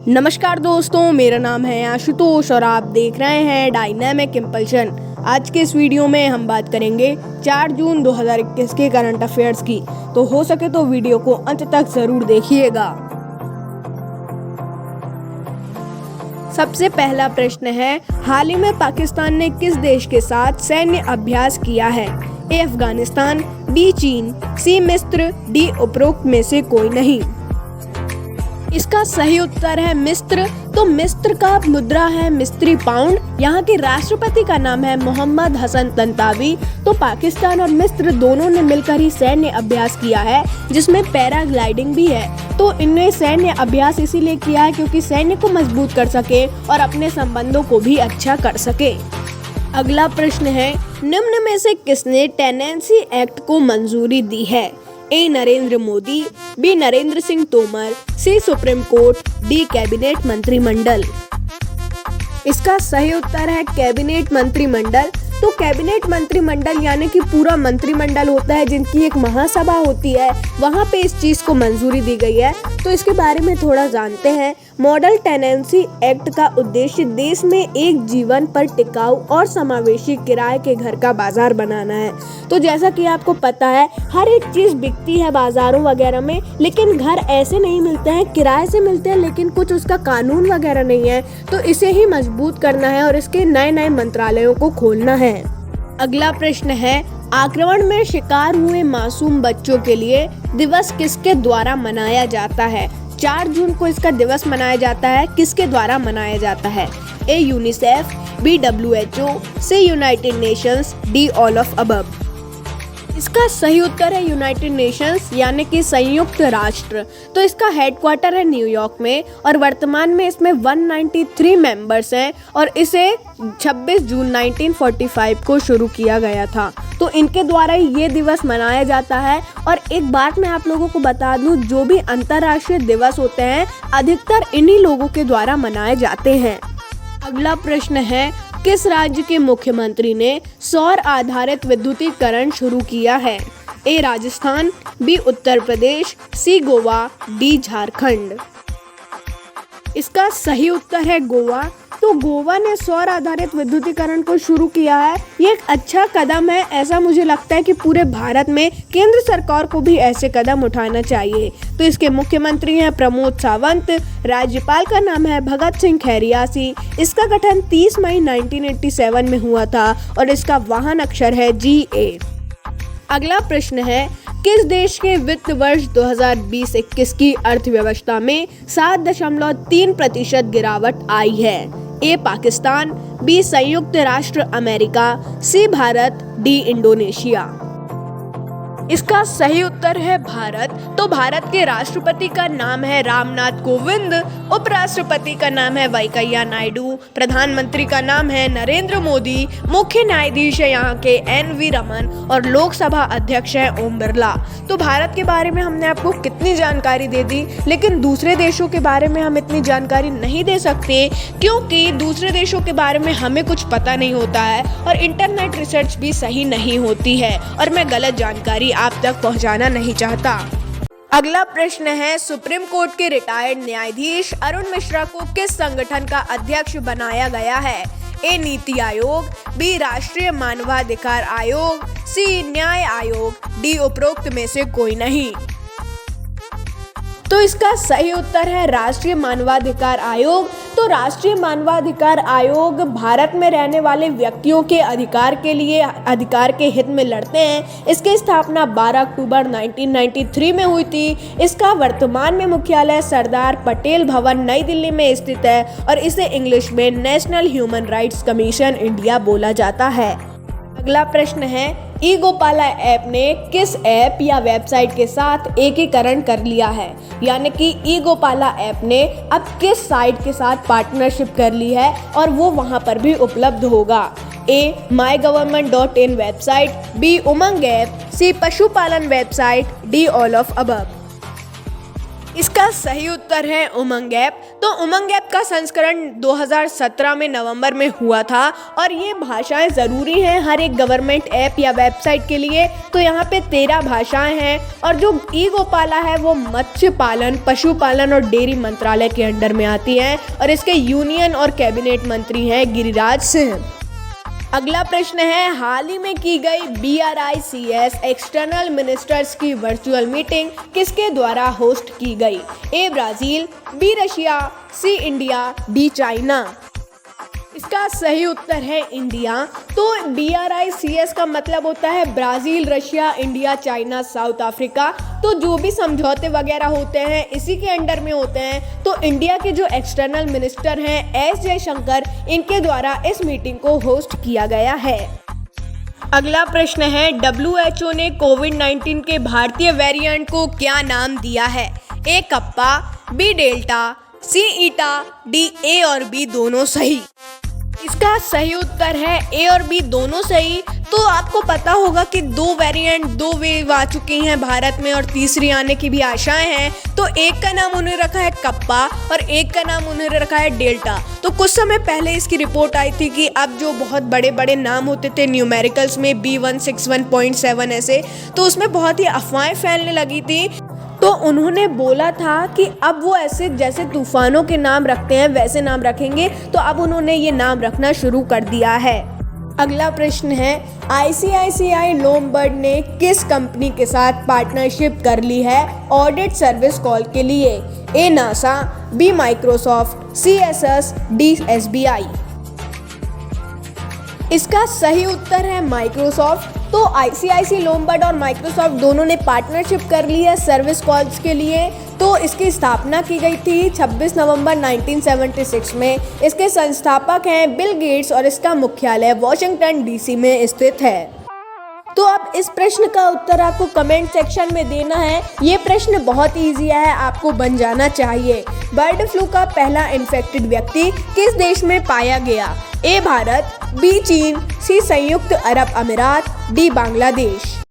नमस्कार दोस्तों, मेरा नाम है आशुतोष और आप देख रहे हैं डायनामिक इम्पल्शन। आज के इस वीडियो में हम बात करेंगे 4 जून 2021 के करंट अफेयर्स की। तो हो सके तो वीडियो को अंत तक जरूर देखिएगा। सबसे पहला प्रश्न है, हाल ही में पाकिस्तान ने किस देश के साथ सैन्य अभ्यास किया है? ए अफगानिस्तान, बी चीन, सी मिस्र, डी उपरोक्त में से कोई नहीं। इसका सही उत्तर है मिस्र। तो मिस्र का मुद्रा है मिस्री पाउंड। यहाँ के राष्ट्रपति का नाम है मोहम्मद हसन तंतावी। तो पाकिस्तान और मिस्र दोनों ने मिलकर ही सैन्य अभ्यास किया है, जिसमें पैराग्लाइडिंग भी है। तो इनने सैन्य अभ्यास इसीलिए किया है क्योंकि सैन्य को मजबूत कर सके और अपने संबंधों को भी अच्छा कर सके। अगला प्रश्न है, निम्न में से किसने टेनेंसी एक्ट को मंजूरी दी है? ए नरेंद्र मोदी, बी नरेंद्र सिंह तोमर, सी सुप्रीम कोर्ट, डी कैबिनेट मंत्रिमंडल। इसका सही उत्तर है कैबिनेट मंत्रिमंडल। तो कैबिनेट मंत्रिमंडल यानी कि पूरा मंत्रिमंडल होता है, जिनकी एक महासभा होती है, वहाँ पे इस चीज को मंजूरी दी गई है। तो इसके बारे में थोड़ा जानते हैं। मॉडल टेनेंसी एक्ट का उद्देश्य देश में एक जीवन पर टिकाऊ और समावेशी किराए के घर का बाजार बनाना है। तो जैसा कि आपको पता है, हर एक चीज बिकती है बाजारों वगैरह में, लेकिन घर ऐसे नहीं मिलते हैं, किराए से मिलते हैं, लेकिन कुछ उसका कानून वगैरह नहीं है। तो इसे ही मजबूत करना है और इसके नए नए मंत्रालयों को खोलना है। अगला प्रश्न है, आक्रमण में शिकार हुए मासूम बच्चों के लिए दिवस किसके द्वारा मनाया जाता है? 4 जून को इसका दिवस मनाया जाता है। किसके द्वारा मनाया जाता है? A UNICEF, B WHO, C United Nations, D all of above. इसका सही उत्तर है यूनाइटेड नेशंस यानी कि संयुक्त राष्ट्र। तो इसका हेडक्वार्टर है न्यूयॉर्क में और वर्तमान में इसमें 193 मेंबर्स हैं और इसे 26 जून 1945 को शुरू किया गया था। तो इनके द्वारा ये दिवस मनाया जाता है। और एक बात मैं आप लोगों को बता दूं, जो भी अंतर्राष्ट्रीय दिवस होते हैं अधिकतर इन्हीं लोगों के द्वारा मनाए जाते हैं। अगला प्रश्न है, किस राज्य के मुख्यमंत्री ने सौर आधारित विद्युतीकरण शुरू किया है? ए राजस्थान, बी उत्तर प्रदेश, सी गोवा, डी झारखंड। इसका सही उत्तर है गोवा। तो गोवा ने सौर आधारित विद्युतीकरण को शुरू किया है। ये एक अच्छा कदम है। ऐसा मुझे लगता है कि पूरे भारत में केंद्र सरकार को भी ऐसे कदम उठाना चाहिए। तो इसके मुख्यमंत्री हैं प्रमोद सावंत। राज्यपाल का नाम है भगत सिंह खैरियासी। इसका गठन 30 मई 1987 में हुआ था और इसका वाहन अक्षर है GA। अगला प्रश्न है, किस देश के वित्त वर्ष 2020-21 की अर्थव्यवस्था में 7.3% गिरावट आई है? ए पाकिस्तान, बी संयुक्त राष्ट्र अमेरिका, सी भारत, डी इंडोनेशिया। इसका सही उत्तर है भारत। तो भारत के राष्ट्रपति का नाम है रामनाथ कोविंद, उपराष्ट्रपति का नाम है वेंकैया नायडू, प्रधानमंत्री का नाम है नरेंद्र मोदी, मुख्य न्यायाधीश है यहाँ के NV रमन और लोकसभा अध्यक्ष है ओम बिरला। तो भारत के बारे में हमने आपको कितनी जानकारी दे दी, लेकिन दूसरे देशों के बारे में हम इतनी जानकारी नहीं दे सकते क्योंकि दूसरे देशों के बारे में हमें कुछ पता नहीं होता है और इंटरनेट रिसर्च भी सही नहीं होती है और मैं गलत जानकारी आप तक पहुंचाना नहीं चाहता। अगला प्रश्न है, सुप्रीम कोर्ट के रिटायर्ड न्यायाधीश अरुण मिश्रा को किस संगठन का अध्यक्ष बनाया गया है? ए नीति आयोग, बी राष्ट्रीय मानवाधिकार आयोग, सी न्याय आयोग, डी उपरोक्त में से कोई नहीं। तो इसका सही उत्तर है राष्ट्रीय मानवाधिकार आयोग। तो राष्ट्रीय मानवाधिकार आयोग भारत में रहने वाले व्यक्तियों के अधिकार के लिए अधिकार के हित में लड़ते हैं। इसकी स्थापना 12 अक्टूबर 1993 में हुई थी। इसका वर्तमान में मुख्यालय सरदार पटेल भवन नई दिल्ली में स्थित है और इसे इंग्लिश में national human rights commission India बोला जाता है। अगला प्रश्न है, ई गोपाला ऐप ने किस ऐप या वेबसाइट के साथ एकीकरण कर लिया है? यानी कि ई गोपाला ऐप ने अब किस साइट के साथ पार्टनरशिप कर ली है और वो वहां पर भी उपलब्ध होगा? ए mygovernment.in वेबसाइट, बी उमंग ऐप, सी पशुपालन website, D all of above. इसका सही उत्तर है उमंग ऐप। तो उमंग ऐप का संस्करण 2017 में नवंबर में हुआ था और ये भाषाएं ज़रूरी हैं हर एक गवर्नमेंट ऐप या वेबसाइट के लिए। तो यहाँ पे 13 भाषाएं हैं और जो ई गोपाला है वो मत्स्य पालन, पशुपालन और डेयरी मंत्रालय के अंडर में आती है और इसके यूनियन और कैबिनेट मंत्री हैं गिरिराज सिंह। अगला प्रश्न है, हाल ही में की गई BRICS एक्सटर्नल मिनिस्टर्स की वर्चुअल मीटिंग किसके द्वारा होस्ट की गई? ए ब्राज़ील, बी रशिया, सी इंडिया, डी चाइना। इसका सही उत्तर है इंडिया। तो BRICS का मतलब होता है Brazil, Russia, India, China, south Africa. तो जो भी समझौते वगैरह होते हैं इसी के अंडर में होते हैं। तो इंडिया के जो एक्सटर्नल मिनिस्टर हैं एस जयशंकर, इनके द्वारा इस मीटिंग को होस्ट किया गया है। अगला प्रश्न है, WHO ने कोविड-19 के भारतीय वेरिएंट को क्या नाम दिया है? A kappa, B delta, C eta, D A और बी दोनों सही। इसका सही उत्तर है ए और बी दोनों सही। तो आपको पता होगा कि 2 वेरिएंट, 2 वेव आ चुकी हैं भारत में और तीसरी आने की भी आशाएं हैं। तो एक का नाम उन्होंने रखा है कप्पा और एक का नाम उन्होंने रखा है डेल्टा। तो कुछ समय पहले इसकी रिपोर्ट आई थी कि अब जो बहुत बड़े बड़े नाम होते थे न्यूमेरिकल्स में B161.7 ऐसे, तो उसमें बहुत ही अफवाहें फैलने लगी थी। तो उन्होंने बोला था कि अब वो ऐसे जैसे तूफानों के नाम रखते हैं वैसे नाम रखेंगे। तो अब उन्होंने ये नाम रखना शुरू कर दिया है। अगला प्रश्न है, ICICI लोमबर्ड ने किस कंपनी के साथ पार्टनरशिप कर ली है ऑडिट सर्विस कॉल के लिए? A NASA, B Microsoft, C SS, D SBI। इसका सही उत्तर है माइक्रोसॉफ्ट। तो ICICI लोमबर्ड और माइक्रोसॉफ्ट दोनों ने पार्टनरशिप कर ली है सर्विस कॉल्स के लिए। तो इसकी स्थापना की गई थी 26 नवंबर 1976 में। इसके संस्थापक हैं बिल गेट्स और इसका मुख्यालय वॉशिंगटन DC में स्थित है। तो अब इस प्रश्न का उत्तर आपको कमेंट सेक्शन में देना है। ये प्रश्न बहुत ईजी है, आपको बन जाना चाहिए। बर्ड फ्लू का पहला इन्फेक्टेड व्यक्ति किस देश में पाया गया? ए भारत, बी चीन, सी संयुक्त अरब अमीरात, डी बांग्लादेश।